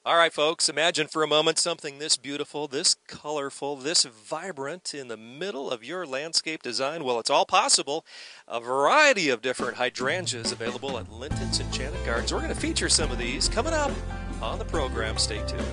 All right, folks, imagine for a moment something this beautiful, this colorful, this vibrant in the middle of your landscape design. Well, it's all possible. A variety of different hydrangeas available at Linton's Enchanted Gardens. We're going to feature some of these coming up on the program. Stay tuned.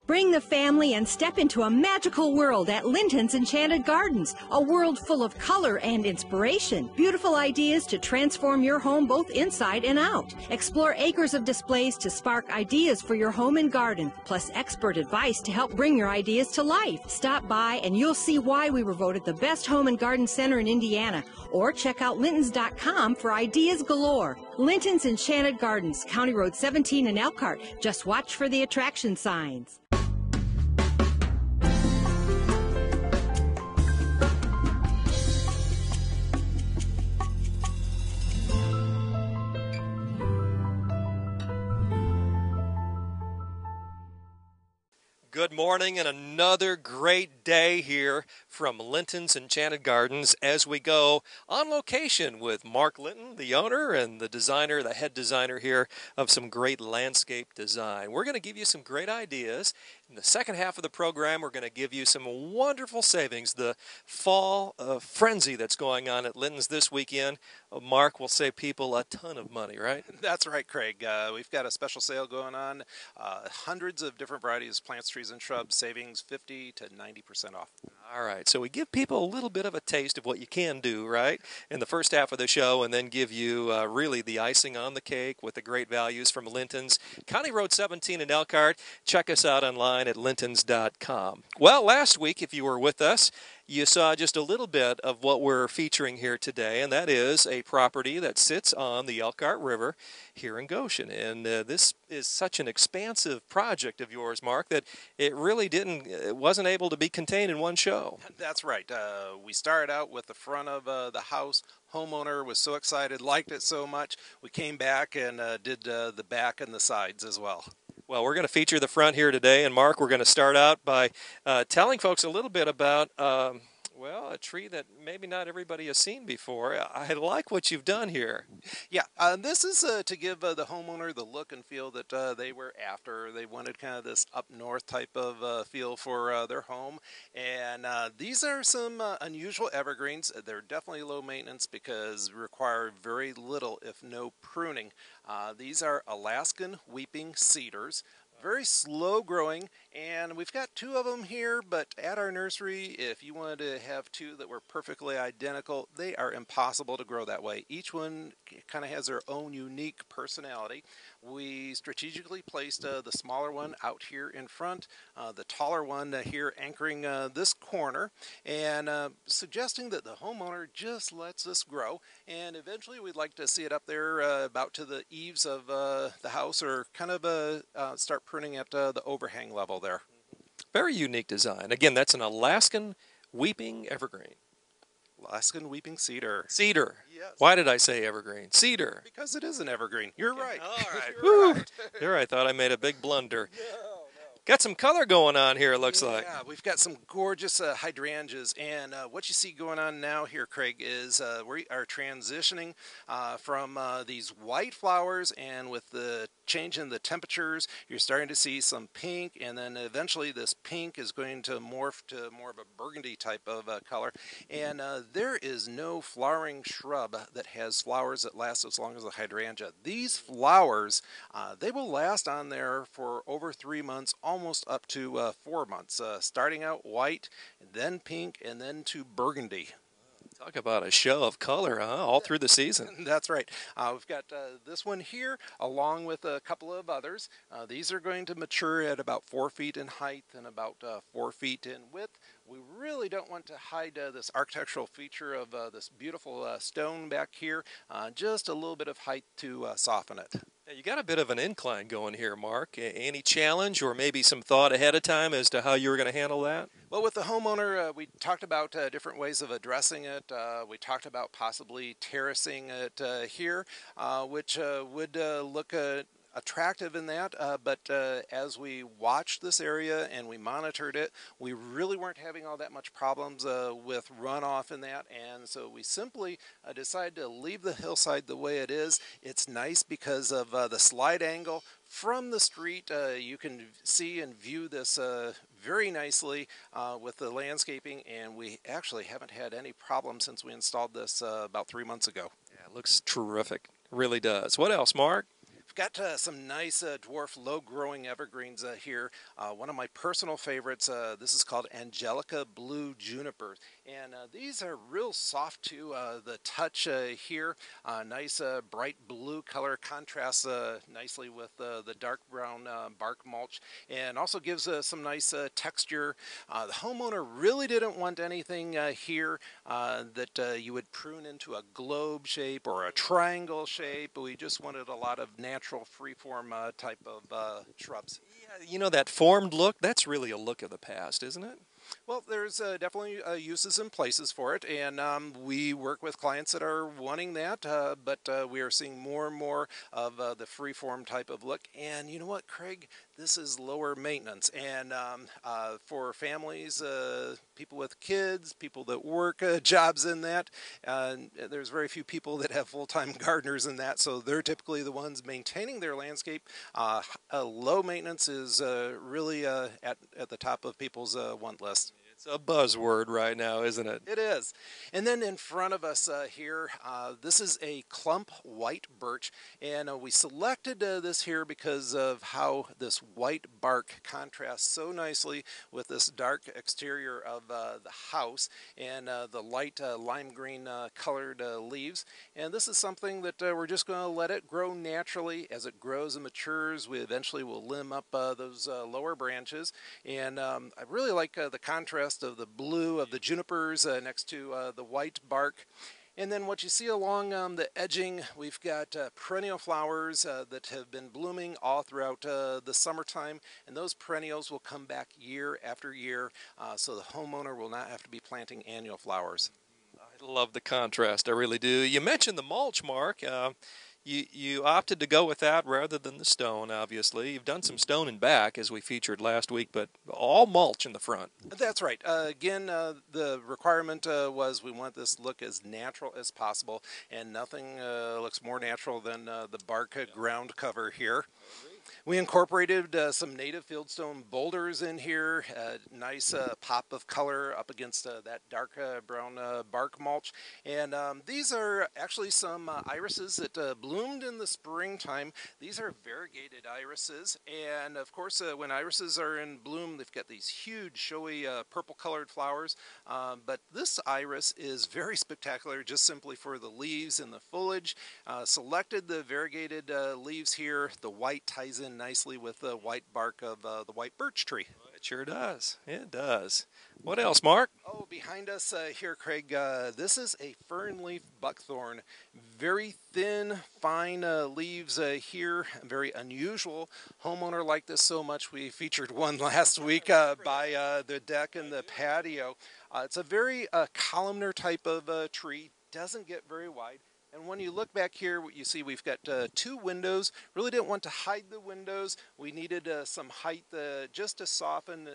Bring the family and step into a magical world at Linton's Enchanted Gardens, a world full of color and inspiration, beautiful ideas to transform your home both inside and out. Explore acres of displays to spark ideas for your home and garden, plus expert advice to help bring your ideas to life. Stop by and you'll see why we were voted the best home and garden center in Indiana, or check out lintons.com for ideas galore. Linton's Enchanted Gardens, County Road 17 in Elkhart. Just watch for the attraction signs. Good morning and another great day here from Linton's Enchanted Gardens as we go on location with Mark Linton, the owner and the designer, the head designer here of some great landscape design. We're going to give you some great ideas. In the second half of the program, we're going to give you some wonderful savings. The fall frenzy that's going on at Linton's this weekend, Mark, will save people a ton of money, right? That's right, Craig. We've got a special sale going on. Hundreds of different varieties of plants, trees, and shrubs, savings 50 to 90% off. All right, so we give people a little bit of a taste of what you can do, right, in the first half of the show, and then give you really the icing on the cake with the great values from Linton's. County Road 17 in Elkhart. Check us out online at lintons.com. Well, last week, if you were with us, you saw just a little bit of what we're featuring here today, and that is a property that sits on the Elkhart River here in Goshen. And this is such an expansive project of yours, Mark, that it wasn't able to be contained in one show. That's right. We started out with the front of the house. Homeowner was so excited, liked it so much, we came back and did the back and the sides as well. Well, we're going to feature the front here today, and Mark, we're going to start out by telling folks a little bit about, a tree that maybe not everybody has seen before. I like what you've done here. Yeah, this is to give the homeowner the look and feel that they were after. They wanted kind of this up north type of feel for their home. And these are some unusual evergreens. They're definitely low maintenance because require very little, if no, pruning. These are Alaskan weeping cedars. Very slow growing, and we've got two of them here, but at our nursery, if you wanted to have two that were perfectly identical, they are impossible to grow that way. Each one kind of has their own unique personality. We strategically placed the smaller one out here in front, the taller one here anchoring this corner, and suggesting that the homeowner just lets this grow, and eventually we'd like to see it up there about to the eaves of the house, or kind of start pruning at the overhang level there. Very unique design. Again, that's an Alaskan weeping evergreen. Alaskan weeping cedar. Cedar. Yes. Why did I say evergreen? Cedar. Because it is an evergreen. You're right. All right. You're right. There, I thought I made a big blunder. No. Got some color going on here, it looks like. Yeah, we've got some gorgeous hydrangeas, and what you see going on now here, Craig, is we are transitioning from these white flowers, and with the change in the temperatures, you're starting to see some pink, and then eventually this pink is going to morph to more of a burgundy type of color, and there is no flowering shrub that has flowers that last as long as a hydrangea. These flowers, they will last on there for over 3 months, almost up to 4 months, starting out white, then pink, and then to burgundy. Talk about a show of color, huh? All through the season. That's right. We've got this one here, along with a couple of others. These are going to mature at about 4 feet in height and about 4 feet in width. We really don't want to hide this architectural feature of this beautiful stone back here. Just a little bit of height to soften it. Yeah, you got a bit of an incline going here, Mark. Any challenge or maybe some thought ahead of time as to how you were going to handle that? Well, with the homeowner, we talked about different ways of addressing it. We talked about possibly terracing it here, which would look attractive in that. But as we watched this area and we monitored it, we really weren't having all that much problems with runoff in that. And so we simply decided to leave the hillside the way it is. It's nice because of the slide angle. From the street, you can see and view this very nicely with the landscaping, and we actually haven't had any problems since we installed this about 3 months ago. Yeah, it looks terrific. Really does. What else, Mark? We've got some nice dwarf low-growing evergreens here. One of my personal favorites, this is called Angelica Blue Juniper. And these are real soft to the touch here. Nice bright blue color contrasts nicely with the dark brown bark mulch, and also gives some nice texture. The homeowner really didn't want anything here that you would prune into a globe shape or a triangle shape. We just wanted a lot of natural freeform type of shrubs. Yeah, you know that formed look, that's really a look of the past, isn't it? Well, there's definitely uses and places for it, and we work with clients that are wanting that, but we are seeing more and more of the freeform type of look. And you know what, Craig? This is lower maintenance, and for families, people with kids, people that work jobs in that, there's very few people that have full-time gardeners in that, so they're typically the ones maintaining their landscape. Low maintenance is really at the top of people's want list. It's a buzzword right now, isn't it? It is. And then in front of us here, this is a clump white birch, and we selected this here because of how this white bark contrasts so nicely with this dark exterior of the house and the light lime green colored leaves. And this is something that we're just going to let it grow naturally. As it grows and matures, we eventually will limb up those lower branches. And I really like the contrast of the blue of the junipers next to the white bark. And then what you see along the edging, we've got perennial flowers that have been blooming all throughout the summertime, and those perennials will come back year after year, so the homeowner will not have to be planting annual flowers. I love the contrast, I really do. You mentioned the mulch, Mark. You opted to go with that rather than the stone, obviously. You've done some stone in back, as we featured last week, but all mulch in the front. That's right. Again, the requirement was we want this look as natural as possible, and nothing looks more natural than the bark ground cover here. We incorporated some native fieldstone boulders in here, nice pop of color up against that dark brown bark mulch. And these are actually some irises that bloomed in the springtime. These are variegated irises, and of course when irises are in bloom, they've got these huge showy purple colored flowers. But this iris is very spectacular just simply for the leaves and the foliage. Selected the variegated leaves here. The white ties in nicely with the white bark of the white birch tree. It sure does. It does. What else, Mark? Oh, behind us here, Craig, this is a fern leaf buckthorn. Very thin, fine leaves here. Very unusual. Homeowner liked this so much we featured one last week by the deck and the patio. It's a very columnar type of tree. Doesn't get very wide. And when you look back here, what you see, we've got two windows. Really didn't want to hide the windows. We needed some height just to soften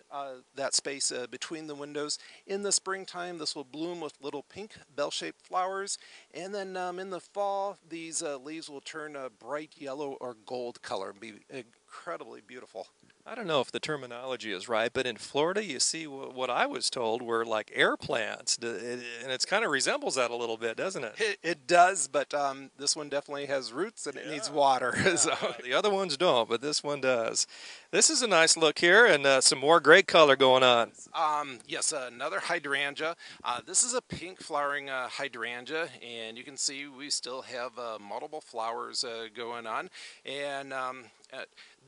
that space between the windows. In the springtime, this will bloom with little pink bell-shaped flowers. And then in the fall, these leaves will turn a bright yellow or gold color and be incredibly beautiful. I don't know if the terminology is right, but in Florida, you see what I was told were like air plants, and it kind of resembles that a little bit, doesn't it? It does, but this one definitely has roots and it needs water. Yeah, so. The other ones don't, but this one does. This is a nice look here, and some more great color going on. Yes, another hydrangea. This is a pink flowering hydrangea, and you can see we still have multiple flowers going on. And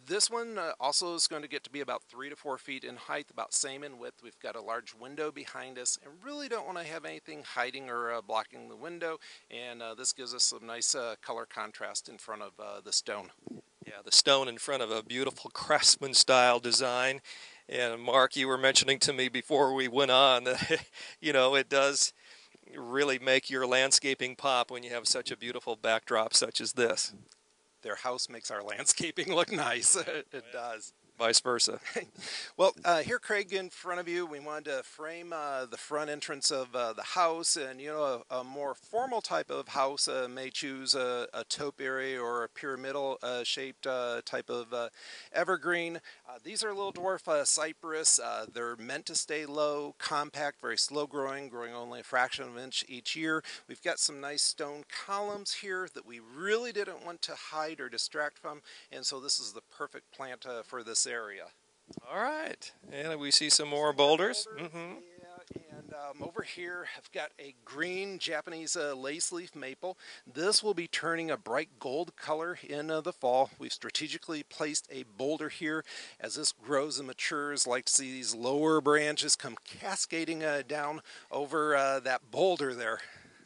This one also is going to get to be about 3 to 4 feet in height, about same in width. We've got a large window behind us and really don't want to have anything hiding or blocking the window. And this gives us some nice color contrast in front of the stone. Yeah, the stone in front of a beautiful craftsman style design. And Mark, you were mentioning to me before we went on that, you know, it does really make your landscaping pop when you have such a beautiful backdrop such as this. Their house makes our landscaping look nice. It does. Vice versa. Well, here, Craig, in front of you, we wanted to frame the front entrance of the house. And, you know, a more formal type of house may choose a topiary or a pyramidal shaped type of evergreen. These are little dwarf cypress. They're meant to stay low, compact, very slow growing, growing only a fraction of an inch each year. We've got some nice stone columns here that we really didn't want to hide or distract from. And so this is the perfect plant for this area. All right, and we see some more boulders. Yeah, and over here I've got a green Japanese lace leaf maple. This will be turning a bright gold color in the fall. We've strategically placed a boulder here. As this grows and matures, like to see these lower branches come cascading down over that boulder there.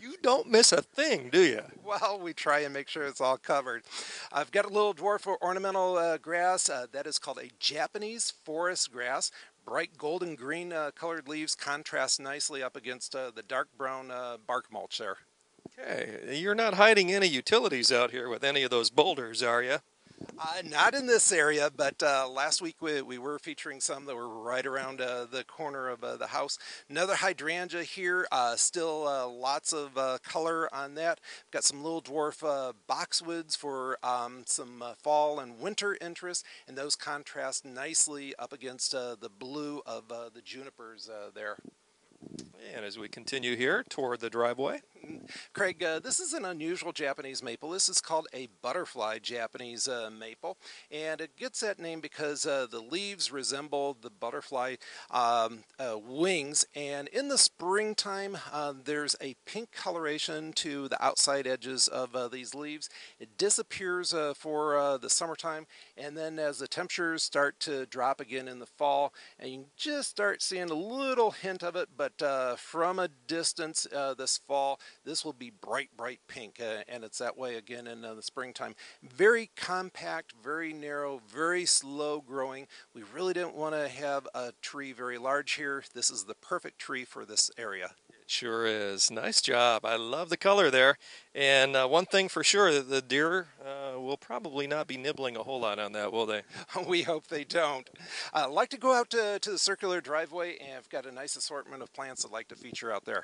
You don't miss a thing, do you? Well, we try and make sure it's all covered. I've got a little dwarf ornamental grass that is called a Japanese forest grass. Bright golden green colored leaves contrast nicely up against the dark brown bark mulch there. Okay, you're not hiding any utilities out here with any of those boulders, are you? Not in this area, but last week we were featuring some that were right around the corner of the house. Another hydrangea here, still lots of color on that. Got some little dwarf boxwoods for some fall and winter interest, and those contrast nicely up against the blue of the junipers there. And as we continue here toward the driveway. Craig, this is an unusual Japanese maple. This is called a butterfly Japanese maple, and it gets that name because the leaves resemble the butterfly wings, and in the springtime there's a pink coloration to the outside edges of these leaves. It disappears for the summertime, and then as the temperatures start to drop again in the fall, and you can just start seeing a little hint of it, but from a distance this fall, this will be bright pink, and it's that way again in the springtime. Very compact, very narrow, very slow growing. We really didn't want to have a tree very large here. This is the perfect tree for this area. It sure is. Nice job. I love the color there. And one thing for sure, the deer will probably not be nibbling a whole lot on that, will they? We hope they don't. I'd like to go out to the circular driveway, and I've got a nice assortment of plants I'd like to feature out there.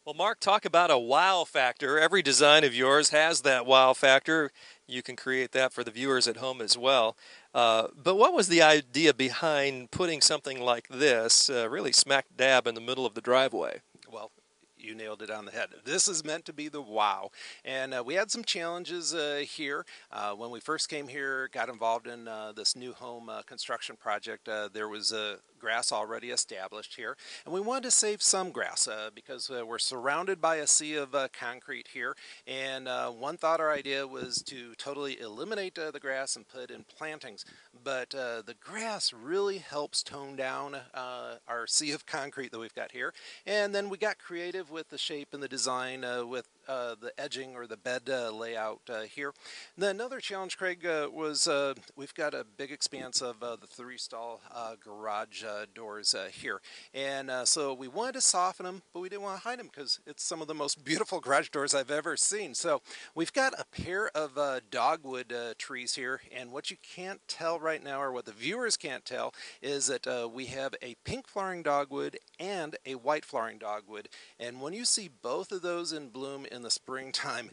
Well, Mark, talk about a wow factor. Every design of yours has that wow factor. You can create that for the viewers at home as well. But what was the idea behind putting something like this really smack dab in the middle of the driveway? Well, you nailed it on the head. This is meant to be the wow. And we had some challenges here. When we first came here, got involved in this new home construction project, there was grass already established here, and we wanted to save some grass because we're surrounded by a sea of concrete here, and one thought or idea was to totally eliminate the grass and put in plantings, but the grass really helps tone down our sea of concrete that we've got here. And then we got creative with the shape and the design with the edging or the bed layout here. And then another challenge, Craig, was we've got a big expanse of the 3-stall garage doors here, and so we wanted to soften them, but we didn't want to hide them because it's some of the most beautiful garage doors I've ever seen. So we've got a pair of dogwood trees here, and what you can't tell right now, or what the viewers can't tell, is that we have a pink flowering dogwood and a white flowering dogwood, and when you see both of those in bloom in the springtime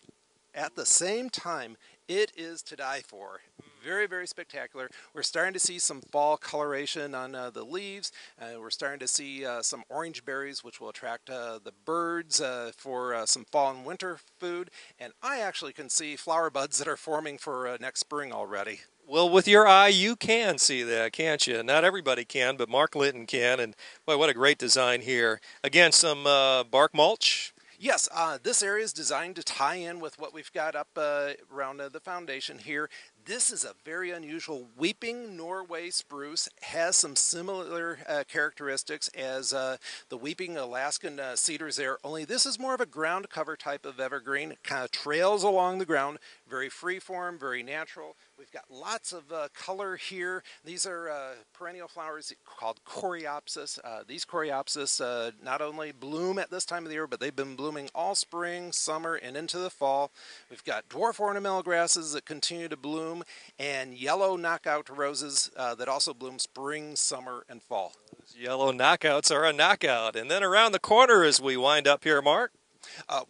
at the same time, it is to die for. Very spectacular. We're starting to see some fall coloration on the leaves. We're starting to see some orange berries, which will attract the birds for some fall and winter food. And I actually can see flower buds that are forming for next spring already. Well, with your eye, you can see that, can't you? Not everybody can, but Mark Litton can. And boy, what a great design here. Again, some bark mulch. Yes, this area is designed to tie in with what we've got up around the foundation here. This is a very unusual weeping Norway spruce. Has some similar characteristics as the weeping Alaskan cedars there, only this is more of a ground cover type of evergreen. It kind of trails along the ground, very freeform, very natural. We've got lots of color here. These are perennial flowers called coreopsis. These coreopsis not only bloom at this time of the year, but they've been blooming all spring, summer, and into the fall. We've got dwarf ornamental grasses that continue to bloom, and yellow knockout roses that also bloom spring, summer, and fall. Yellow knockouts are a knockout. And then around the corner as we wind up here, Mark.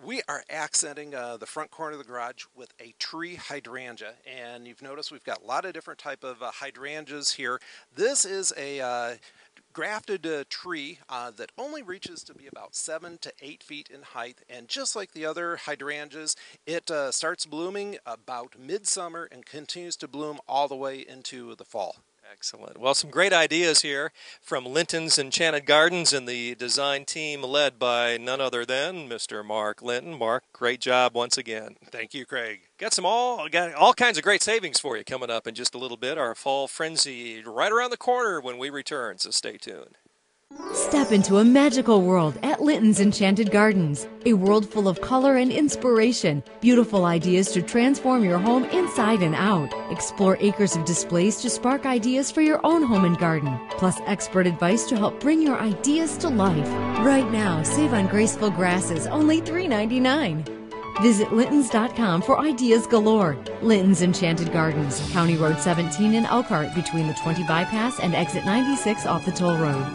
We are accenting the front corner of the garage with a tree hydrangea, and you've noticed we've got a lot of different type of hydrangeas here. This is a grafted tree that only reaches to be about 7 to 8 feet in height, and just like the other hydrangeas, it starts blooming about midsummer and continues to bloom all the way into the fall. Excellent. Well, some great ideas here from Linton's Enchanted Gardens and the design team led by none other than Mr. Mark Linton. Mark, great job once again. Thank you, Craig. Got all kinds of great savings for you coming up in just a little bit. Our fall frenzy right around the corner when we return, so stay tuned. Step into a magical world at Linton's Enchanted Gardens. A world full of color and inspiration. Beautiful ideas to transform your home inside and out. Explore acres of displays to spark ideas for your own home and garden. Plus expert advice to help bring your ideas to life. Right now, save on graceful grasses, only $3.99. Visit Lintons.com for ideas galore. Linton's Enchanted Gardens, County Road 17 in Elkhart, between the 20 bypass and exit 96 off the toll road.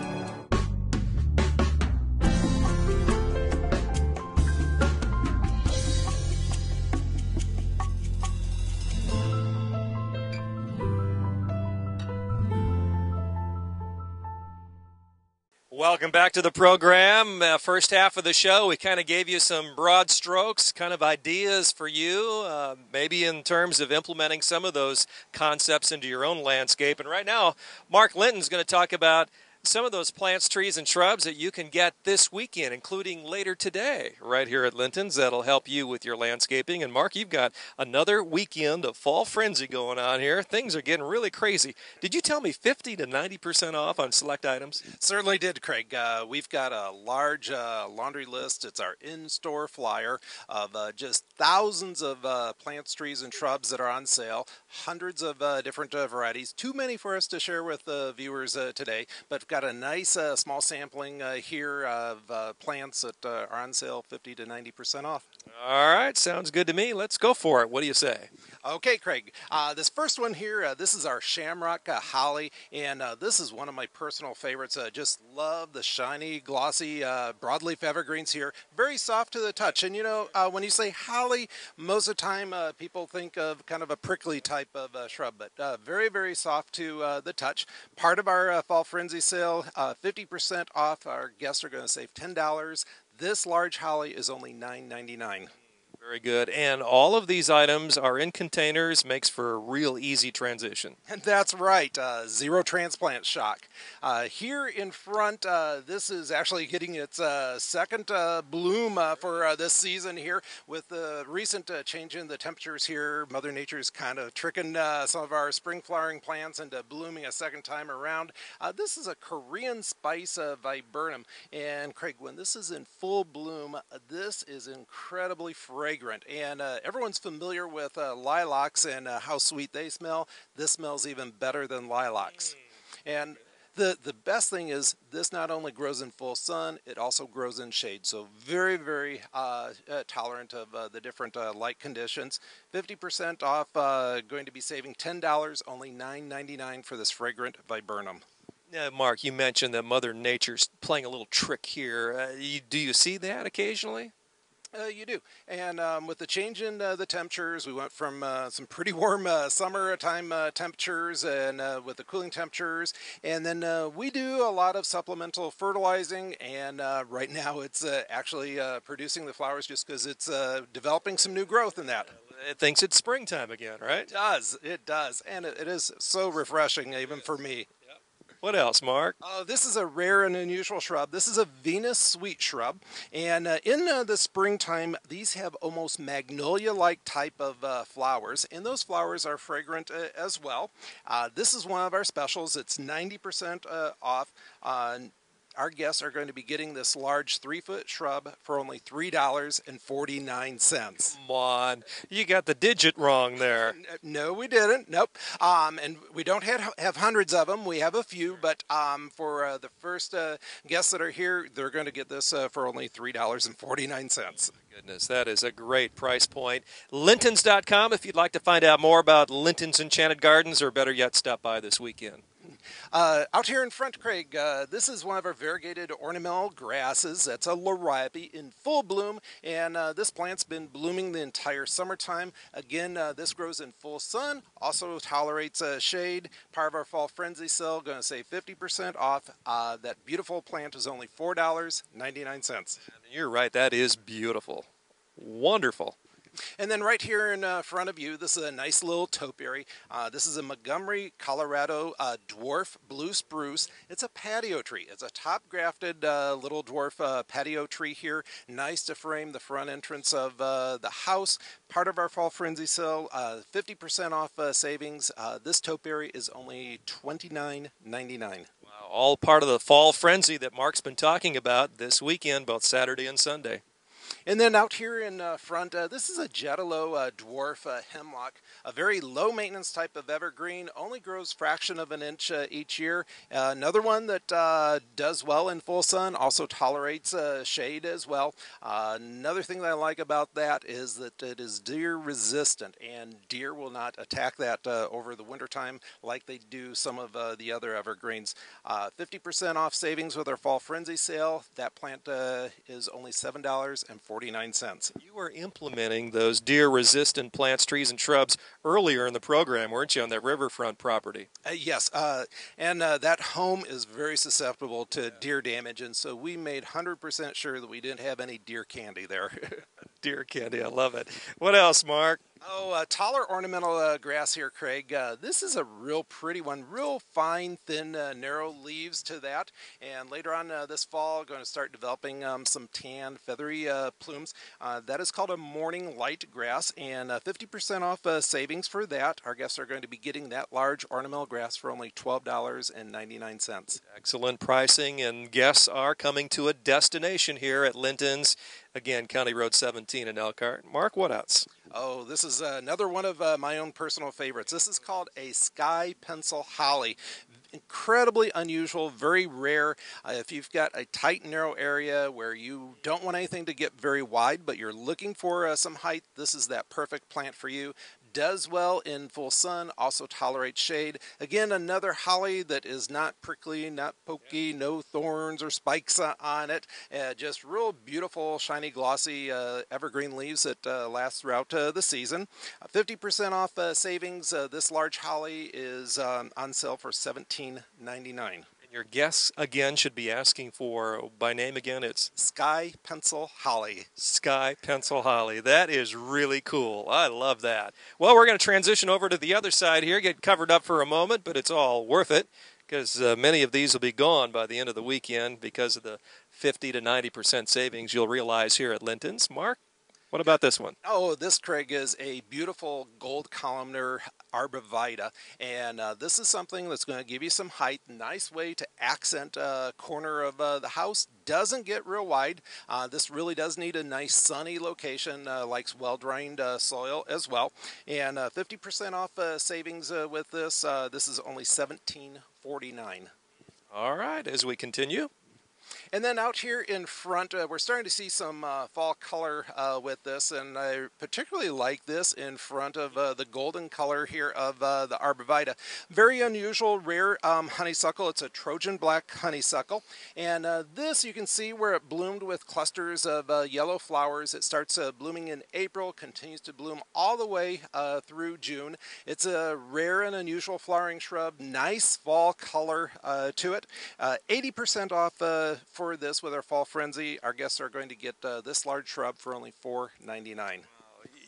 Welcome back to the program. First half of the show, we kind of gave you some broad strokes, kind of ideas for you, maybe in terms of implementing some of those concepts into your own landscape. And right now, Mark Linton's going to talk about some of those plants, trees, and shrubs that you can get this weekend, including later today, right here at Linton's. That'll help you with your landscaping. And Mark, you've got another weekend of fall frenzy going on here. Things are getting really crazy. Did you tell me 50 to 90% off on select items? Certainly did, Craig. We've got a large laundry list. It's our in-store flyer of just thousands of plants, trees, and shrubs that are on sale. Hundreds of different varieties. Too many for us to share with viewers today, but got a nice small sampling here of plants that are on sale 50 to 90% off. All right, sounds good to me. Let's go for it. What do you say? Okay, Craig. This first one here, this is our Shamrock Holly, and this is one of my personal favorites. Just love the shiny, glossy broadleaf evergreens here. Very soft to the touch. And you know, when you say holly, most of the time people think of kind of a prickly type of shrub, but very, very soft to the touch. Part of our Fall Frenzy sale, 50% off. Our guests are going to save $10. This large holly is only $9.99. Very good. And all of these items are in containers, makes for a real easy transition. And that's right, zero transplant shock. Here in front, this is actually getting its second bloom for this season here. With the recent change in the temperatures here, Mother Nature's kind of tricking some of our spring flowering plants into blooming a second time around. This is a Korean spice viburnum. And Craig, when this is in full bloom, this is incredibly fragrant. And everyone's familiar with lilacs and how sweet they smell. This smells even better than lilacs. And the best thing is this not only grows in full sun, it also grows in shade. So very, very tolerant of the different light conditions. 50% off, going to be saving $10, only $9.99 for this fragrant viburnum. Mark, you mentioned that Mother Nature's playing a little trick here. Do you see that occasionally? You do. And with the change in the temperatures, we went from some pretty warm summertime temperatures and with the cooling temperatures. And then we do a lot of supplemental fertilizing. And right now it's actually producing the flowers just because it's developing some new growth in that. It thinks it's springtime again, right? It does. It does. And it is so refreshing, even for me. What else, Mark? This is a rare and unusual shrub. This is a Venus sweet shrub, and in the springtime, these have almost magnolia-like type of flowers, and those flowers are fragrant as well. This is one of our specials. It's 90% off. Our guests are going to be getting this large 3-foot shrub for only $3.49. Come on, you got the digit wrong there. No, we didn't. Nope. And we don't have hundreds of them. We have a few, but for the first guests that are here, they're going to get this for only $3.49. Goodness, that is a great price point. Lintons.com if you'd like to find out more about Linton's Enchanted Gardens, or better yet, stop by this weekend. Out here in front, Craig, this is one of our variegated ornamental grasses. That's a liriope in full bloom, and this plant's been blooming the entire summertime. Again, this grows in full sun, also tolerates shade. Part of our fall frenzy sale, going to save 50% off. That beautiful plant is only $4.99. You're right, that is beautiful. Wonderful. And then right here in front of you, this is a nice little topiary. This is a Montgomery, Colorado dwarf blue spruce. It's a patio tree. It's a top-grafted little dwarf patio tree here. Nice to frame the front entrance of the house. Part of our fall frenzy sale, 50% off savings. This topiary is only $29.99. Wow, all part of the fall frenzy that Mark's been talking about this weekend, both Saturday and Sunday. And then out here in front, this is a Jetalo dwarf hemlock, a very low maintenance type of evergreen, only grows fraction of an inch each year. Another one that does well in full sun, also tolerates shade as well. Another thing that I like about that is that it is deer resistant, and deer will not attack that over the wintertime like they do some of the other evergreens. 50% off savings with our fall frenzy sale. That plant is only $7.49. You were implementing those deer-resistant plants, trees, and shrubs earlier in the program, weren't you, on that riverfront property? Yes, and that home is very susceptible to deer damage, and so we made 100% sure that we didn't have any deer candy there. Deer candy, I love it. What else, Mark? Oh, taller ornamental grass here, Craig. This is a real pretty one, real fine, thin, narrow leaves to that. And later on this fall, going to start developing some tan, feathery plumes. That is called a morning light grass, and 50% off savings for that. Our guests are going to be getting that large ornamental grass for only $12.99. Excellent pricing, and guests are coming to a destination here at Linton's. Again, County Road 17 in Elkhart. Mark, what else? Oh, this is another one of my own personal favorites. This is called a sky pencil holly. Incredibly unusual, very rare. If you've got a tight, narrow area where you don't want anything to get very wide, but you're looking for some height, this is that perfect plant for you. Does well in full sun, also tolerates shade. Again, another holly that is not prickly, not pokey, no thorns or spikes on it. Just real beautiful, shiny, glossy evergreen leaves that last throughout the season. 50% off savings. This large holly is on sale for $17.99. Your guests, again, should be asking for, by name again, it's Sky Pencil Holly. Sky Pencil Holly. That is really cool. I love that. Well, we're going to transition over to the other side here, get covered up for a moment, but it's all worth it because many of these will be gone by the end of the weekend because of the 50 to 90% savings you'll realize here at Linton's. Mark? What about this one? Oh, this, Craig, is a beautiful gold columnar arborvitae, and this is something that's going to give you some height. Nice way to accent a corner of the house. Doesn't get real wide. This really does need a nice sunny location, likes well-drained soil as well. And 50% off savings with this. This is only $17.49. All right, as we continue. And then out here in front, we're starting to see some fall color with this, and I particularly like this in front of the golden color here of the arborvitae. Very unusual, rare honeysuckle. It's a Trojan black honeysuckle, and this you can see where it bloomed with clusters of yellow flowers. It starts blooming in April, continues to bloom all the way through June. It's a rare and unusual flowering shrub. Nice fall color to it. 80% off for this with our fall frenzy. Our guests are going to get this large shrub for only $4.99.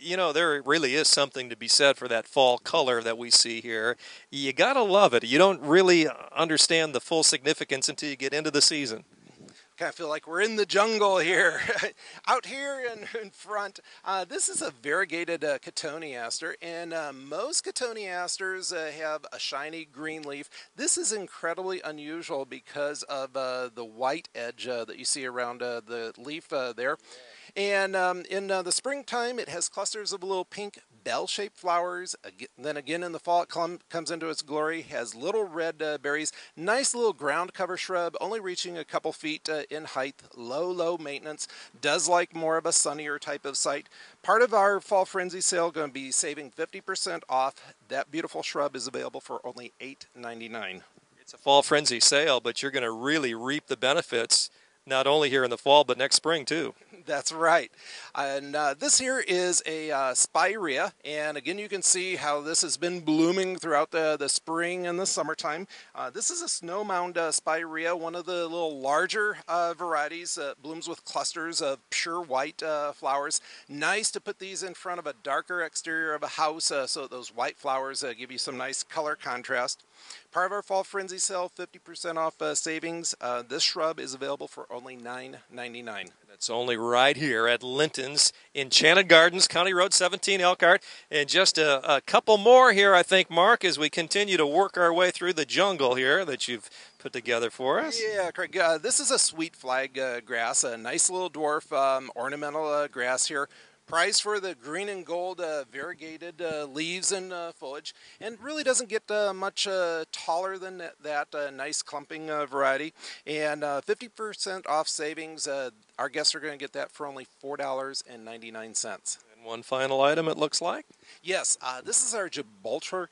you know, there really is something to be said for that fall color that we see here. You got to love it. You don't really understand the full significance until you get into the season. Kind of feel like we're in the jungle here. Out here in front, this is a variegated cotoneaster, and most cotoneasters have a shiny green leaf. This is incredibly unusual because of the white edge that you see around the leaf there. And in the springtime, it has clusters of little pink bell-shaped flowers. Then again in the fall, it comes into its glory, has little red berries, nice little ground cover shrub, only reaching a couple feet in height, low maintenance, does like more of a sunnier type of site. Part of our Fall Frenzy sale going to be saving 50% off. That beautiful shrub is available for only $8.99. It's a Fall Frenzy sale, but you're going to really reap the benefits not only here in the fall, but next spring too. That's right. And this here is a spirea, and again you can see how this has been blooming throughout the spring and the summertime. This is a snow mound spirea, one of the little larger varieties. Blooms with clusters of pure white flowers. Nice to put these in front of a darker exterior of a house so those white flowers give you some nice color contrast. Part of our Fall Frenzy sale, 50% off savings. This shrub is available for only $9.99. That's only right here at Linton's Enchanted Gardens, County Road 17, Elkhart. And just a couple more here, I think, Mark, as we continue to work our way through the jungle here that you've put together for us. Yeah, Craig. This is a sweet flag grass, a nice little dwarf ornamental grass here. Price for the green and gold variegated leaves and foliage, and really doesn't get much taller than that nice clumping variety. And 50% off savings. Our guests are going to get that for only $4.99. One final item, it looks like. Yes, this is our Gibraltar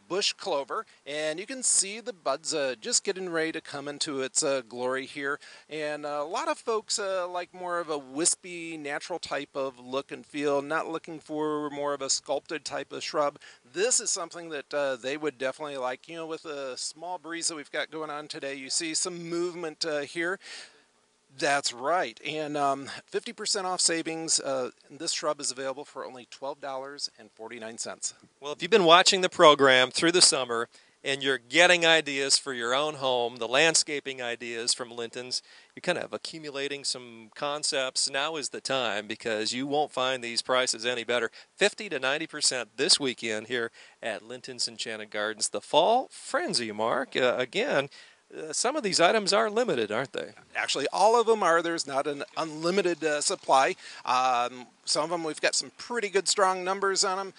bush clover, and you can see the buds just getting ready to come into its glory here. And a lot of folks like more of a wispy, natural type of look and feel, not looking for more of a sculpted type of shrub. This is something that they would definitely like. You know, with a small breeze that we've got going on today, you see some movement here. That's right, and 50% off savings. This shrub is available for only $12.49. Well, if you've been watching the program through the summer and you're getting ideas for your own home, the landscaping ideas from Linton's, you're kind of accumulating some concepts, now is the time, because you won't find these prices any better. 50 to 90% this weekend here at Linton's Enchanted Gardens. The Fall Frenzy, Mark, again, some of these items are limited, aren't they? Actually, all of them are. There's not an unlimited supply. Some of them, we've got some pretty good strong numbers on them.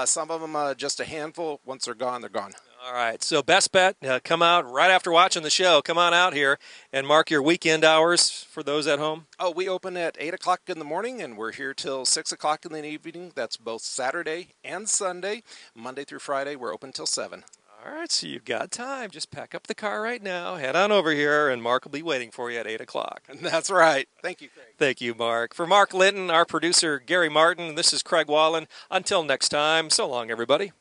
Some of them, just a handful. Once they're gone, they're gone. All right, so best bet, come out right after watching the show. Come on out here and mark your weekend hours for those at home. Oh, we open at 8 o'clock in the morning, and we're here till 6 o'clock in the evening. That's both Saturday and Sunday. Monday through Friday, we're open till 7. All right, so you've got time. Just pack up the car right now, head on over here, and Mark will be waiting for you at 8 o'clock. That's right. Thank you, Craig. Thank you, Mark. For Mark Linton, our producer, Gary Martin, this is Craig Wallen. Until next time, so long, everybody.